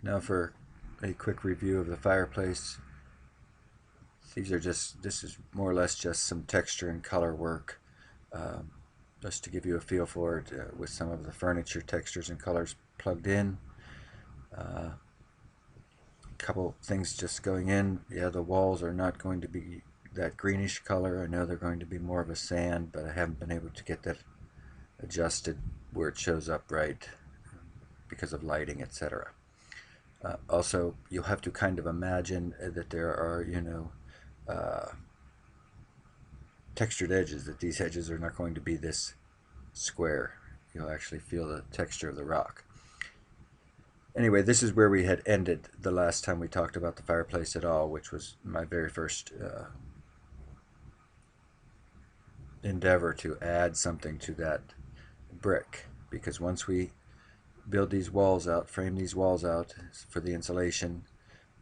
Now for a quick review of the fireplace. This is more or less just some texture and color work, just to give you a feel for it, with some of the furniture textures and colors plugged in. A couple things just going in. Yeah, the walls are not going to be that greenish color. I know they're going to be more of a sand, but I haven't been able to get that adjusted where it shows up right because of lighting, etc. Also, you'll have to kind of imagine that there are, textured edges, that these edges are not going to be this square. You'll actually feel the texture of the rock. Anyway, this is where we had ended the last time we talked about the fireplace at all, which was my very first endeavor to add something to that brick. Because once we build these walls out, frame these walls out for the insulation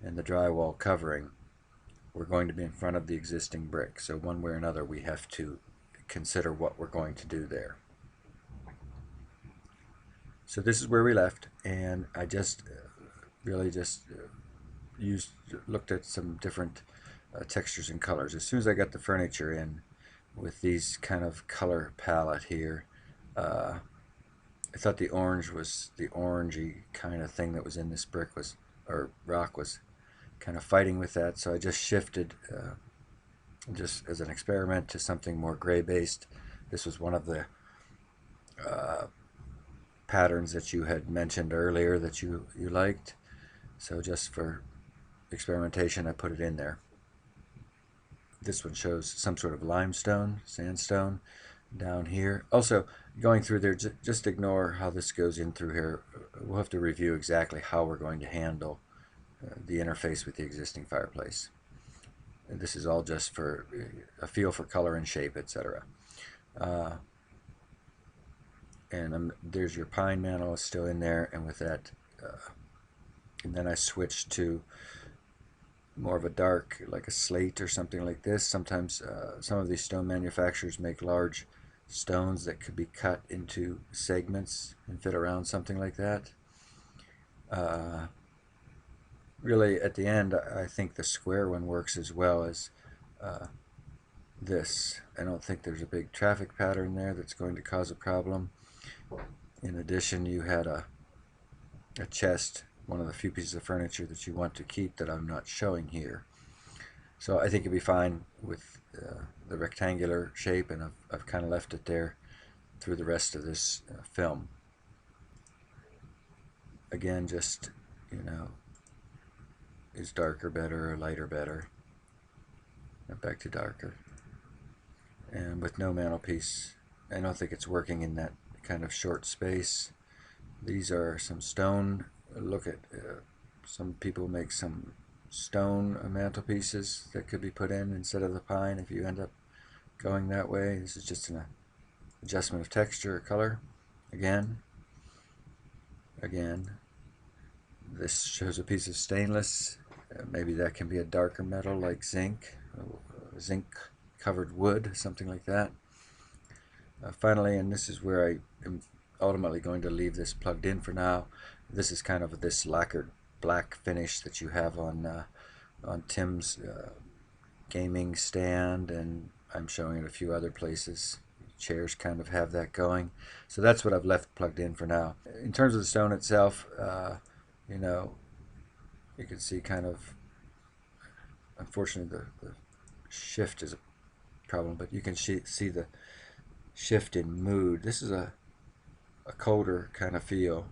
and the drywall covering, we're going to be in front of the existing brick. So one way or another, we have to consider what we're going to do there. So this is where we left, and I just really just looked at some different textures and colors. As soon as I got the furniture in with these kind of color palette here, I thought the orange was the orangey kind of thing that was in this brick or rock was kind of fighting with that. So I just shifted, just as an experiment, to something more gray based. This was one of the patterns that you had mentioned earlier that you liked. So just for experimentation, I put it in there. This one shows some sort of limestone, sandstone down here. Also, going through there, just ignore how this goes in through here. We'll have to review exactly how we're going to handle the interface with the existing fireplace. And this is all just for a feel for color and shape, etc. There's your pine mantle is still in there, and with that, and then I switched to more of a dark, like a slate or something like this. Sometimes some of these stone manufacturers make large stones that could be cut into segments and fit around something like that. Really, at the end, I think the square one works as well as this. I don't think there's a big traffic pattern there that's going to cause a problem. In addition, you had a chest, one of the few pieces of furniture that you want to keep that I'm not showing here. So I think it'd be fine with the rectangular shape, and I've kind of left it there through the rest of this film. Again, just, is darker better or lighter better? Back to darker. And with no mantelpiece, I don't think it's working in that kind of short space. These are some stone. Look at, some people make some stone mantelpieces that could be put in instead of the pine if you end up going that way. This is just an adjustment of texture or color. Again. This shows a piece of stainless. Maybe that can be a darker metal like zinc covered wood, something like that. Finally, and this is where I am ultimately going to leave this plugged in for now, this is kind of this lacquered black finish that you have on Tim's gaming stand, and I'm showing it a few other places. Chairs kind of have that going. So that's what I've left plugged in for now. In terms of the stone itself, you can see kind of, unfortunately the shift is a problem, but you can see the shift in mood. This is a colder kind of feel,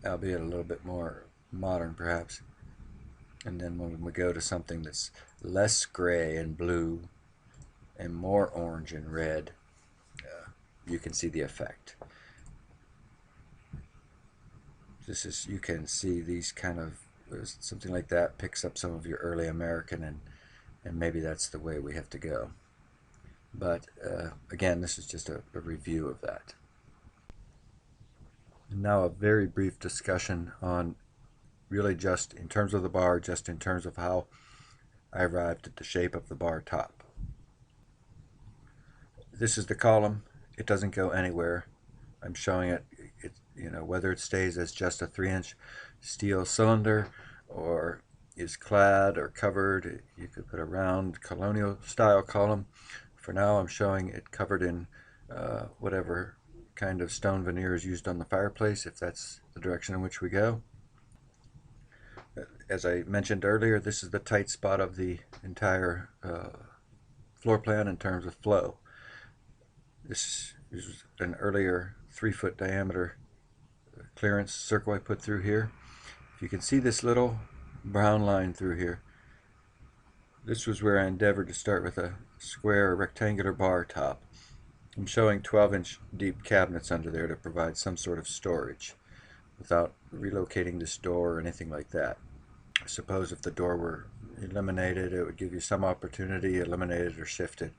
albeit a little bit more modern perhaps. And then when we go to something that's less gray and blue and more orange and red, you can see the effect. You can see these kind of, something like that picks up some of your early American, and maybe that's the way we have to go. But again, this is just a review of that. And now a very brief discussion on, really just in terms of the bar, just in terms of how I arrived at the shape of the bar top. This is the column. It doesn't go anywhere. I'm showing it. whether it stays as just a 3-inch steel cylinder or is clad or covered. You could put a round colonial style column. For now I'm showing it covered in whatever kind of stone veneer is used on the fireplace, if that's the direction in which we go. As I mentioned earlier, this is the tight spot of the entire floor plan in terms of flow. This is an earlier 3-foot diameter clearance circle I put through here. If you can see this little brown line through here, this was where I endeavored to start with a square or rectangular bar top. I'm showing 12-inch deep cabinets under there to provide some sort of storage without relocating this door or anything like that. I suppose if the door were eliminated, it would give you some opportunity, eliminated or shifted.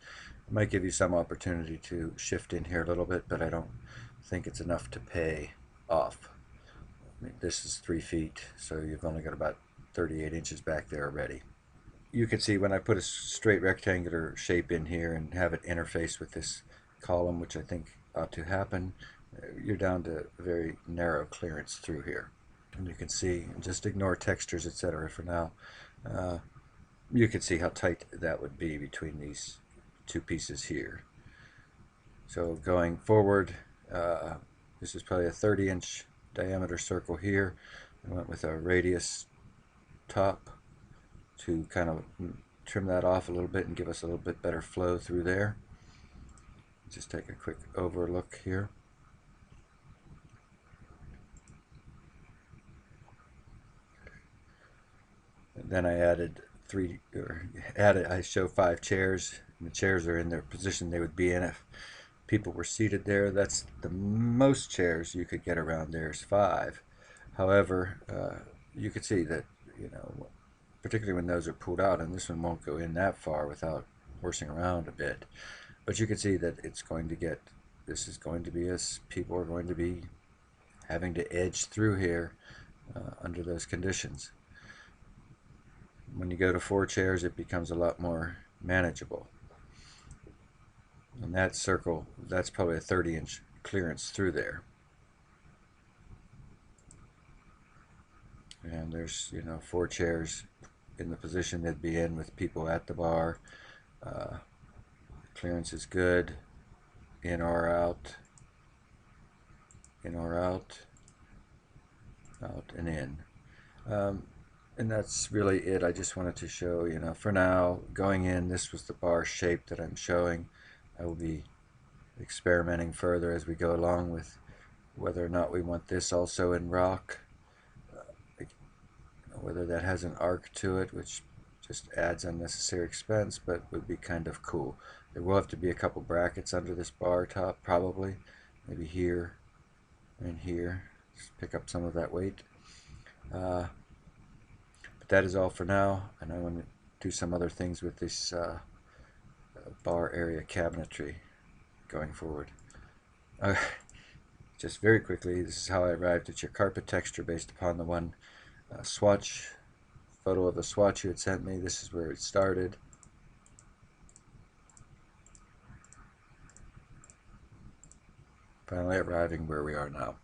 It might give you some opportunity to shift in here a little bit, but I don't think it's enough to pay off. I mean, this is 3 feet, so you've only got about 38 inches back there already. You can see when I put a straight rectangular shape in here and have it interface with this column, which I think ought to happen, you're down to a very narrow clearance through here. And you can see, just ignore textures, etc. for now. You can see how tight that would be between these two pieces here. So going forward, this is probably a 30-inch diameter circle here. I went with a radius top to kind of trim that off a little bit and give us a little bit better flow through there. Just take a quick overlook here. And then I I show 5 chairs, and the chairs are in their position they would be in if people were seated there. That's the most chairs you could get around there is 5. However, you could see that, particularly when those are pulled out, and this one won't go in that far without horsing around a bit, but you can see that this is going to be as people are going to be having to edge through here under those conditions. When you go to 4 chairs, it becomes a lot more manageable. And that circle, that's probably a 30-inch clearance through there. And there's 4 chairs in the position they'd be in with people at the bar. Clearance is good. In or out. In or out. Out and in. And that's really it. I just wanted to show, for now, going in, this was the bar shape that I'm showing. I will be experimenting further as we go along with whether or not we want this also in rock, whether that has an arc to it, which just adds unnecessary expense, but would be kind of cool. There will have to be a couple brackets under this bar top, probably, maybe here and here, just pick up some of that weight. But that is all for now, and I want to do some other things with this bar area cabinetry going forward. Just very quickly, this is how I arrived at your carpet texture based upon the one swatch photo of the swatch you had sent me. This is where it started. Finally arriving where we are now.